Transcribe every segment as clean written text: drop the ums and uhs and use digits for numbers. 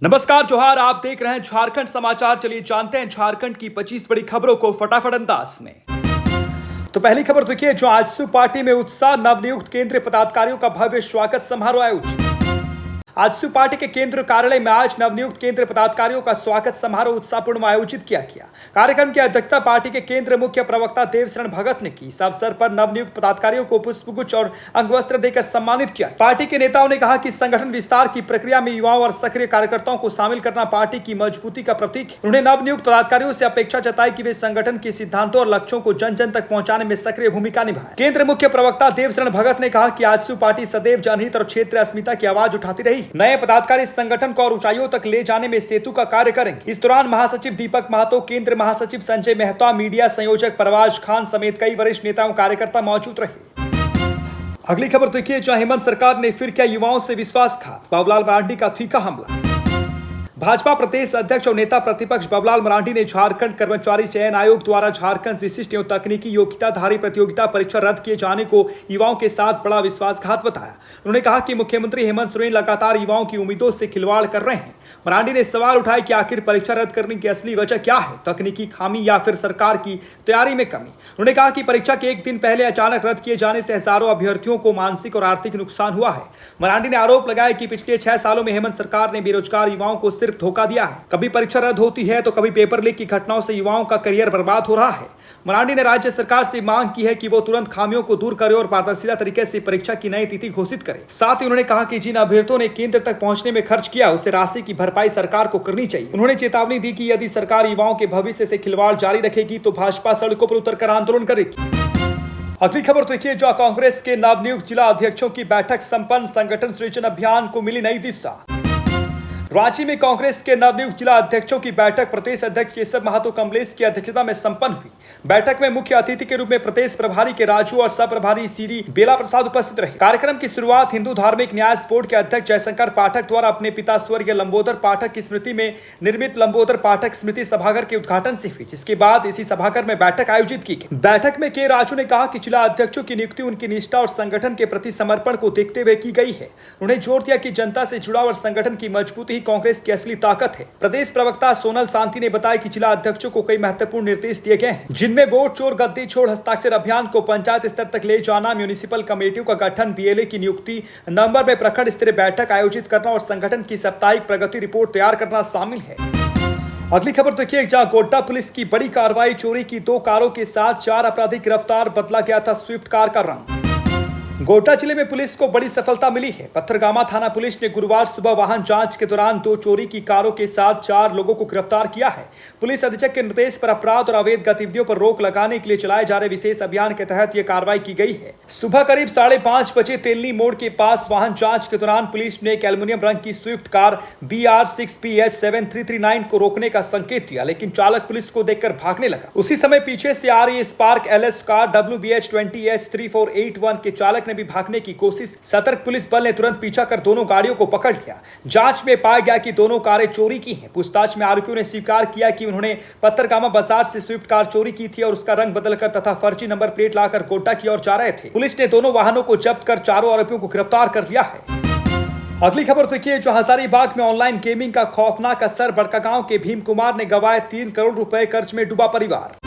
नमस्कार जोहार, आप देख रहे हैं झारखंड समाचार। चलिए जानते हैं झारखंड की 25 बड़ी खबरों को फटाफट अंदाज में। तो पहली खबर देखिए, जो आजसू पार्टी में उत्साह, नवनियुक्त केंद्रीय पदाधिकारियों का भव्य स्वागत समारोह आयोजित। आजसू पार्टी के केंद्र कार्यालय में आज नवनियुक्त केंद्रीय पदाधिकारियों का स्वागत समारोह उत्साहपूर्ण आयोजित किया गया। कार्यक्रम की अध्यक्षता पार्टी के केंद्र मुख्य प्रवक्ता देवशरण भगत ने की। इस अवसर पर नवनियुक्त पदाधिकारियों को पुष्पगुच्छ और अंगवस्त्र देकर सम्मानित किया। पार्टी के नेताओं ने कहा कि संगठन विस्तार की प्रक्रिया में युवाओं और सक्रिय कार्यकर्ताओं को शामिल करना पार्टी की मजबूती का प्रतीक है। उन्होंने नवनियुक्त पदाधिकारियों से अपेक्षा जताई कि वे संगठन के सिद्धांतों और लक्ष्यों को जन जन तक पहुंचाने में सक्रिय भूमिका निभाएं। केंद्र मुख्य प्रवक्ता देवशरण भगत ने कहा कि आजसू पार्टी सदैव जनहित और क्षेत्रीय अस्मिता की आवाज उठाती रही। नए पदाधिकारी इस संगठन को और ऊंचाइयों तक ले जाने में सेतु का कार्य करेंगे। इस दौरान महासचिव दीपक महतो, केंद्र महासचिव संजय मेहता, मीडिया संयोजक परवाज खान समेत कई वरिष्ठ नेताओं कार्यकर्ता मौजूद रहे। अगली खबर देखिए, जहां हेमंत सरकार ने फिर किया युवाओं से विश्वासघात, बाबूलाल मरांडी का तीखा हमला। भाजपा प्रदेश अध्यक्ष और नेता प्रतिपक्ष बाबूलाल मरांडी ने झारखंड कर्मचारी चयन आयोग द्वारा झारखंड विशिष्ट एवं तकनीकी योग्यताधारी प्रतियोगिता परीक्षा रद्द किए जाने को युवाओं के साथ बड़ा विश्वासघात बताया। उन्होंने कहा कि मुख्यमंत्री हेमंत सोरेन लगातार युवाओं की उम्मीदों से खिलवाड़ कर रहे हैं। मरांडी ने सवाल उठाया कि आखिर परीक्षा रद्द करने की असली वजह क्या है, तकनीकी खामी या फिर सरकार की तैयारी में कमी। उन्होंने कहा कि परीक्षा के एक दिन पहले अचानक रद्द किए जाने से हजारों अभ्यर्थियों को मानसिक और आर्थिक नुकसान हुआ है। मरांडी ने आरोप लगाया कि पिछले 6 सालों में हेमंत सरकार ने बेरोजगार युवाओं को सिर्फ धोखा दिया है। कभी परीक्षा रद्द होती है तो कभी पेपर लीक की घटनाओं से युवाओं का करियर बर्बाद हो रहा है। मरांडी ने राज्य सरकार से मांग की है कि वो तुरंत खामियों को दूर करे और पारदर्शिता तरीके से परीक्षा की नई तिथि घोषित करे। साथ ही उन्होंने कहा कि जिन अभ्यर्थियों ने केंद्र तक पहुंचने में खर्च किया उसे राशि की भरपाई सरकार को करनी चाहिए। उन्होंने चेतावनी दी कि यदि सरकार युवाओं के भविष्य से खिलवाड़ जारी रखेगी तो भाजपा सड़कों पर उतरकर आंदोलन करेगी। अगली खबर देखिए, जो कांग्रेस के नवनियुक्त जिला अध्यक्षों की बैठक संपन्न, संगठन सृजन अभियान को मिली नई दिशा। रांची में कांग्रेस के नवनियुक्त जिला अध्यक्षों की बैठक प्रदेश अध्यक्ष केशव महतो कमलेश की अध्यक्षता में संपन्न हुई। बैठक में मुख्य अतिथि के रूप में प्रदेश प्रभारी के राजू और सह प्रभारी सीडी बेला प्रसाद उपस्थित रहे। कार्यक्रम की शुरुआत हिंदू धार्मिक न्यास बोर्ड के अध्यक्ष जयशंकर पाठक द्वारा अपने पिता स्वर्गीय लंबोदर पाठक की स्मृति में निर्मित लंबोदर पाठक स्मृति सभागार के उद्घाटन से हुई, जिसके बाद इसी सभागार में बैठक आयोजित की गई। बैठक में के राजू ने कहा कि जिला अध्यक्षों की नियुक्ति उनकी निष्ठा और संगठन के प्रति समर्पण को देखते हुए की गई है। उन्होंने जोर दिया कि जनता से जुड़ाव और संगठन की मजबूती कांग्रेस की असली ताकत है। प्रदेश प्रवक्ता सोनल शांति ने बताया कि जिला अध्यक्षों को कई महत्वपूर्ण निर्देश दिए गए हैं, जिनमें वोट चोर गद्दी छोड़ हस्ताक्षर अभियान को पंचायत स्तर तक ले जाना, म्यूनिसिपल कमेटियों का गठन, बीएलए की नियुक्ति, नवंबर में प्रखंड स्तरीय बैठक आयोजित करना और संगठन की साप्ताहिक प्रगति रिपोर्ट तैयार करना शामिल है। अगली खबर देखिए, जहां गोड्डा पुलिस की बड़ी कार्रवाई, चोरी की 2 कारों के साथ 4 अपराधी गिरफ्तार, बदला गया था स्विफ्ट कार का रंग। गोड्डा जिले में पुलिस को बड़ी सफलता मिली है। पत्थरगामा थाना पुलिस ने गुरुवार सुबह वाहन जांच के दौरान 2 चोरी की कारों के साथ 4 लोगों को गिरफ्तार किया है। पुलिस अधीक्षक के निर्देश पर अपराध और अवैध गतिविधियों पर रोक लगाने के लिए चलाए जा रहे विशेष अभियान के तहत यह कार्रवाई की गई है। सुबह करीब 5:30 बजे तेलनी मोड़ के पास वाहन जांच के दौरान पुलिस ने एक एल्युमिनियम रंग की स्विफ्ट कार BR6PH7339 को रोकने का संकेत दिया, लेकिन चालक पुलिस को देखकर भागने लगा। उसी समय पीछे से आ रही स्पार्क LS कार WBH20H3481 के चालक ने भी भागने की कोशिश। सतर्क पुलिस बल ने तुरंत पीछा कर दोनों गाड़ियों को पकड़ लिया। जांच में पाया गया कि दोनों कारें चोरी की हैं। पूछताछ में आरोपियों ने स्वीकार किया कि उन्होंने पत्थरगामा बाजार से स्विफ्ट कार चोरी की थी और उसका रंग बदलकर तथा फर्जी नंबर प्लेट लाकर गोड्डा की ओर जा रहे थे। पुलिस ने दोनों वाहनों को जब्त कर चारों आरोपियों को गिरफ्तार कर लिया है। अगली खबर देखिए, जो हजारीबाग में ऑनलाइन गेमिंग का खौफनाक असर, बड़कागांव के भीम कुमार ने गंवाए 3 करोड़ रुपए, कर्ज में डूबा परिवार।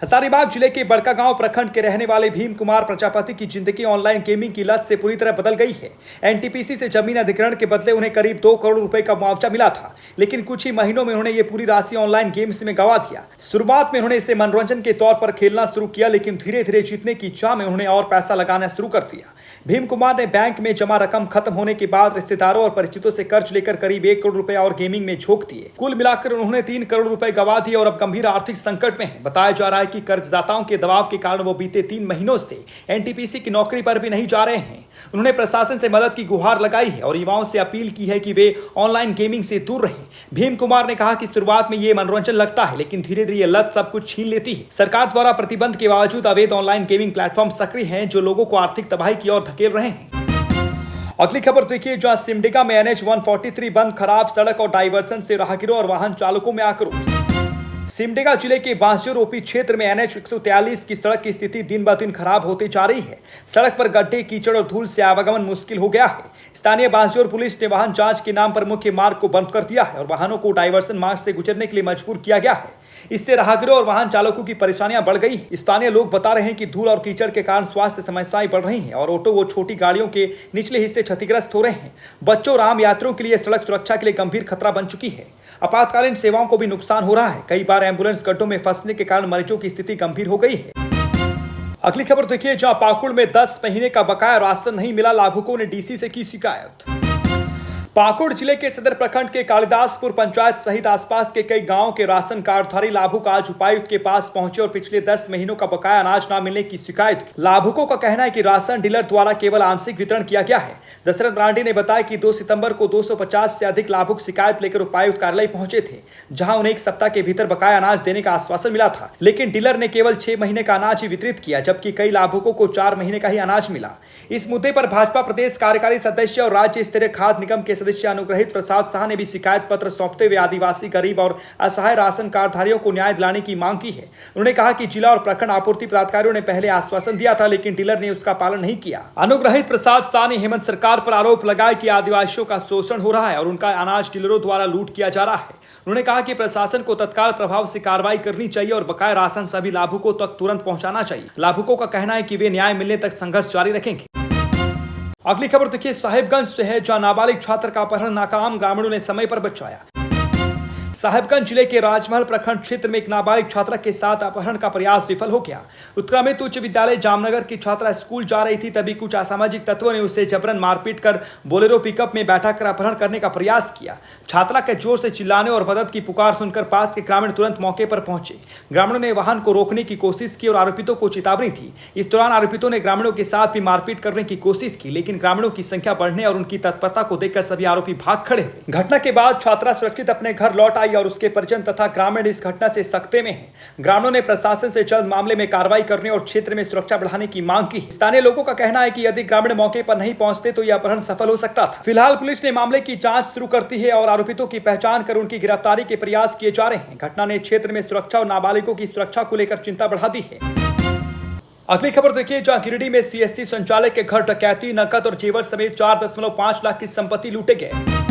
हजारीबाग जिले के बड़कागांव प्रखंड के रहने वाले भीम कुमार प्रजापति की जिंदगी ऑनलाइन गेमिंग की लत से पूरी तरह बदल गई है। एनटीपीसी से जमीन अधिग्रहण के बदले उन्हें करीब 2 करोड़ रुपए का मुआवजा मिला था, लेकिन कुछ ही महीनों में उन्होंने ये पूरी राशि ऑनलाइन गेम्स में गंवा दिया। शुरुआत में उन्होंने इसे मनोरंजन के तौर पर खेलना शुरू किया, लेकिन धीरे धीरे जीतने की चाह में उन्होंने और पैसा लगाना शुरू कर दिया। भीम कुमार ने बैंक में जमा रकम खत्म होने के बाद रिश्तेदारों और परिचितों से कर्ज लेकर करीब 1 करोड़ रुपए और गेमिंग में झोंक दिए। कुल मिलाकर उन्होंने 3 करोड़ रुपए गंवा दिए और अब गंभीर आर्थिक संकट में है। बताया जा रहा है कि कर्जदाताओं के दबाव के कारण वो बीते 3 महीनों से एनटीपीसी की नौकरी पर भी नहीं जा रहे हैं। उन्होंने प्रशासन से मदद की गुहार लगाई है और युवाओं से अपील की है कि वे ऑनलाइन गेमिंग से दूर रहें। भीम कुमार ने कहा कि शुरुआत में ये मनोरंजन लगता है, लेकिन धीरे धीरे ये लत सब कुछ छीन लेती है। सरकार द्वारा प्रतिबंध के बावजूद अवैध ऑनलाइन गेमिंग प्लेटफॉर्म सक्रिय हैं, जो लोगों को आर्थिक तबाही की ओर धकेल रहे हैं। अगली खबर देखिए, जहां सिमडेगा में NH 143 बंद, खराब सड़क और डायवर्सन से राहगीरों और वाहन चालकों में आक्रोश। सिमडेगा जिले के बांसजोर ओपी क्षेत्र में NH 143 की सड़क की स्थिति दिन ब दिन खराब होती जा रही है। सड़क पर गड्ढे, कीचड़ और धूल से आवागमन मुश्किल हो गया है। स्थानीय बांसजोर पुलिस ने वाहन जांच के नाम पर मुख्य मार्ग को बंद कर दिया है और वाहनों को डाइवर्सन मार्ग से गुजरने के लिए मजबूर किया गया है। इससे राहगीरों और वाहन चालकों की परेशानियां बढ़ गई। स्थानीय लोग बता रहे हैं कि धूल और कीचड़ के कारण स्वास्थ्य समस्याएं बढ़ रही हैं और ऑटो व छोटी गाड़ियों के निचले हिस्से क्षतिग्रस्त हो रहे हैं। बच्चों और आम यात्रियों के लिए सड़क सुरक्षा के लिए गंभीर खतरा बन चुकी है। आपातकालीन सेवाओं को भी नुकसान हो रहा है। कई बार एम्बुलेंस गड्ढों में फंसने के कारण मरीजों की स्थिति गंभीर हो गई है। अगली खबर देखिए, जहां पाकुड़ में 10 महीने का बकाया राशन नहीं मिला, लाभुकों ने डीसी से की शिकायत। पाकुड़ जिले के सदर प्रखंड के कालिदासपुर पंचायत सहित आसपास के कई गांवों के राशन कार्डधारी लाभुक आज उपायुक्त के पास पहुंचे और पिछले 10 महीनों का बकाया अनाज न मिलने की शिकायत की। लाभुकों का कहना है कि राशन डीलर द्वारा केवल आंशिक वितरण किया गया है। दशरथ ब्रांडी ने बताया कि 2 सितंबर को 250 से अधिक लाभुक शिकायत लेकर उपायुक्त कार्यालय पहुंचे थे, जहां उन्हें 1 सप्ताह के भीतर बकाया अनाज देने का आश्वासन मिला था, लेकिन डीलर ने केवल 6 महीने का अनाज ही वितरित किया, जबकि कई लाभुकों को 4 महीने का ही अनाज मिला। इस मुद्दे पर भाजपा प्रदेश कार्यकारी सदस्य और राज्य स्तरीय खाद्य निगम के सदस्य अनुग्रहित प्रसाद शाह ने भी शिकायत पत्र सौंपते हुए आदिवासी, गरीब और असहाय राशन कार्डधारियों को न्याय दिलाने की मांग की है। उन्होंने कहा कि जिला और प्रखंड आपूर्ति पदाधिकारियों ने पहले आश्वासन दिया था, लेकिन डीलर ने उसका पालन नहीं किया। अनुग्रहित प्रसाद शाह ने हेमंत सरकार पर आरोप लगाया कि आदिवासियों का शोषण हो रहा है और उनका अनाज डीलरों द्वारा लूट किया जा रहा है। उन्होंने कहा कि प्रशासन को तत्काल प्रभाव से कार्रवाई करनी चाहिए और बकाया राशन सभी लाभुकों तक तुरंत पहुंचाना चाहिए। लाभुकों का कहना है कि वे न्याय मिलने तक संघर्ष जारी रखेंगे। अगली खबर देखिए, साहिबगंज से है, जहां नाबालिग छात्र का अपहरण नाकाम, ग्रामीणों ने समय पर बचाया। साहिबगंज जिले के राजमहल प्रखंड क्षेत्र में एक नाबालिग छात्रा के साथ अपहरण का प्रयास विफल हो गया। उत्क्रमित उच्च विद्यालय जामनगर की छात्रा स्कूल जा रही थी, तभी कुछ असामाजिक तत्वों ने उसे जबरन मारपीट कर बोलेरो पिकअप में बैठाकर अपहरण करने का प्रयास किया। छात्रा के जोर से चिल्लाने और मदद की पुकार सुनकर पास के ग्रामीण तुरंत मौके पर पहुंचे। ग्रामीणों ने वाहन को रोकने की कोशिश की और आरोपितों को चेतावनी दी। इस दौरान आरोपितों ने ग्रामीणों के साथ भी मारपीट करने की कोशिश की, लेकिन ग्रामीणों की संख्या बढ़ने और उनकी तत्परता को देखकर सभी आरोपी भाग खड़े हुए। घटना के बाद छात्रा सुरक्षित अपने घर लौट आई और उसके परिजन तथा ग्रामीण इस घटना से सख्ते में हैं। ग्रामीणों ने प्रशासन से जल्द मामले में कार्रवाई करने और क्षेत्र में सुरक्षा बढ़ाने की मांग की। स्थानीय लोगों का कहना है कि यदि ग्रामीण मौके पर नहीं पहुंचते तो यह अपहरण सफल हो सकता था। फिलहाल पुलिस ने मामले की जांच शुरू करती है और आरोपितों की पहचान कर उनकी गिरफ्तारी के प्रयास किए जा रहे हैं। घटना ने क्षेत्र में सुरक्षा और नाबालिगों की सुरक्षा को लेकर चिंता बढ़ा दी है। अगली खबर देखिए, जहां गिरिडीह में CSC संचालक के घर डकैती, नकद और जेवर समेत 4.5 लाख की संपत्ति लूटे गए।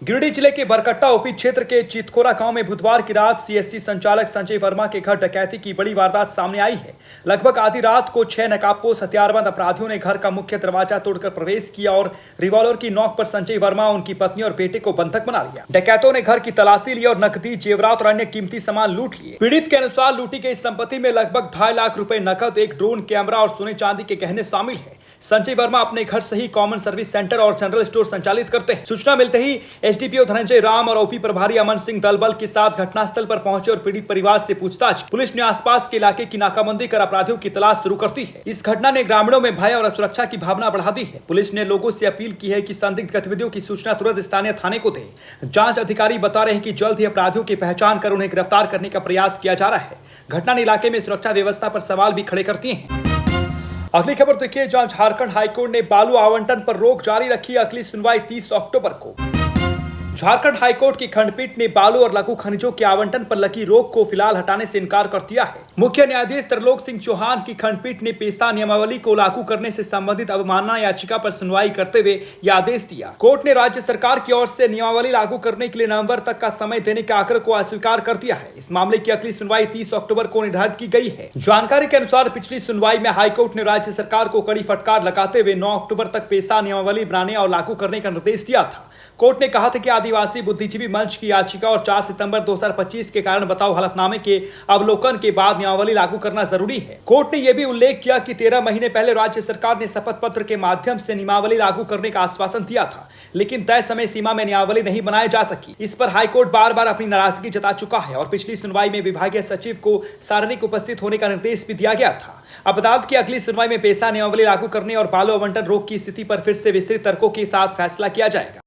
गिरिडीह जिले के बरकट्टा ओपी क्षेत्र के चितकोरा गांव में बुधवार की रात CSC संचालक संजय वर्मा के घर डकैती की बड़ी वारदात सामने आई है। लगभग आधी रात को 6 नकाबपोश हथियारबंद अपराधियों ने घर का मुख्य दरवाजा तोड़कर प्रवेश किया और रिवॉल्वर की नोक पर संजय वर्मा, उनकी पत्नी और बेटे को बंधक बना लिया। डकैतों ने घर की तलाशी ली और नकदी, जेवरात और अन्य कीमती सामान लूट लिए। पीड़ित के अनुसार लूटी गई संपत्ति में लगभग 2.5 लाख रुपए नकद, एक ड्रोन कैमरा और सोने चांदी के गहने शामिल है। संजय वर्मा अपने घर से ही कॉमन सर्विस सेंटर और जनरल स्टोर संचालित करते हैं। सूचना मिलते ही SDPO धनंजय राम और OP प्रभारी अमन सिंह दलबल के साथ घटनास्थल पर पहुंचे और पीड़ित परिवार से पूछताछ। पुलिस ने आसपास के इलाके की नाकाबंदी कर अपराधियों की तलाश शुरू करती है। इस घटना ने ग्रामीणों में भय और असुरक्षा की भावना बढ़ा दी है। पुलिस ने लोगों से अपील की है कि संदिग्ध गतिविधियों की सूचना तुरंत स्थानीय थाने को दे। जांच अधिकारी बता रहे हैं कि जल्द ही अपराधियों की पहचान कर उन्हें गिरफ्तार करने का प्रयास किया जा रहा है। घटना ने इलाके में सुरक्षा व्यवस्था पर सवाल भी खड़े करती है। अगली खबर देखिए, जहां झारखंड हाईकोर्ट ने बालू आवंटन पर रोक जारी रखी। अगली सुनवाई 30 अक्टूबर को। झारखंड हाईकोर्ट की खंडपीठ ने बालू और लघु खनिजों के आवंटन पर लगी रोक को फिलहाल हटाने से इनकार कर दिया है। मुख्य न्यायाधीश त्रिलोक सिंह चौहान की खंडपीठ ने पेशा नियमावली को लागू करने से संबंधित अवमानना याचिका पर सुनवाई करते हुए यह आदेश दिया। कोर्ट ने राज्य सरकार की ओर से नियमावली लागू करने के लिए नवंबर तक का समय देने के आग्रह को अस्वीकार कर दिया है। इस मामले की अगली सुनवाई 30 अक्टूबर को निर्धारित की गई है। जानकारी के अनुसार पिछली सुनवाई में हाईकोर्ट ने राज्य सरकार को कड़ी फटकार लगाते हुए 9 अक्टूबर तक पेशा नियमावली बनाने और लागू करने का निर्देश दिया था। कोर्ट ने कहा था कि आदिवासी बुद्धिजीवी मंच की याचिका और 4 सितंबर 2025 के कारण बताओ हलफनामे के अवलोकन के बाद नियमावली लागू करना जरूरी है। कोर्ट ने यह भी उल्लेख किया कि 13 महीने पहले राज्य सरकार ने शपथ पत्र के माध्यम से नियमावली लागू करने का आश्वासन दिया था, लेकिन तय समय सीमा में नियमावली नहीं बनाई जा सकी। इस पर हाईकोर्ट बार बार अपनी नाराजगी जता चुका है और पिछली सुनवाई में विभागीय सचिव को सार्वजनिक उपस्थित होने का निर्देश भी दिया गया था। अब अदालत की अगली सुनवाई में पेशा नियमावली लागू करने और बालू आवंटन रोक की स्थिति पर फिर से विस्तृत तर्कों के साथ फैसला किया जाएगा।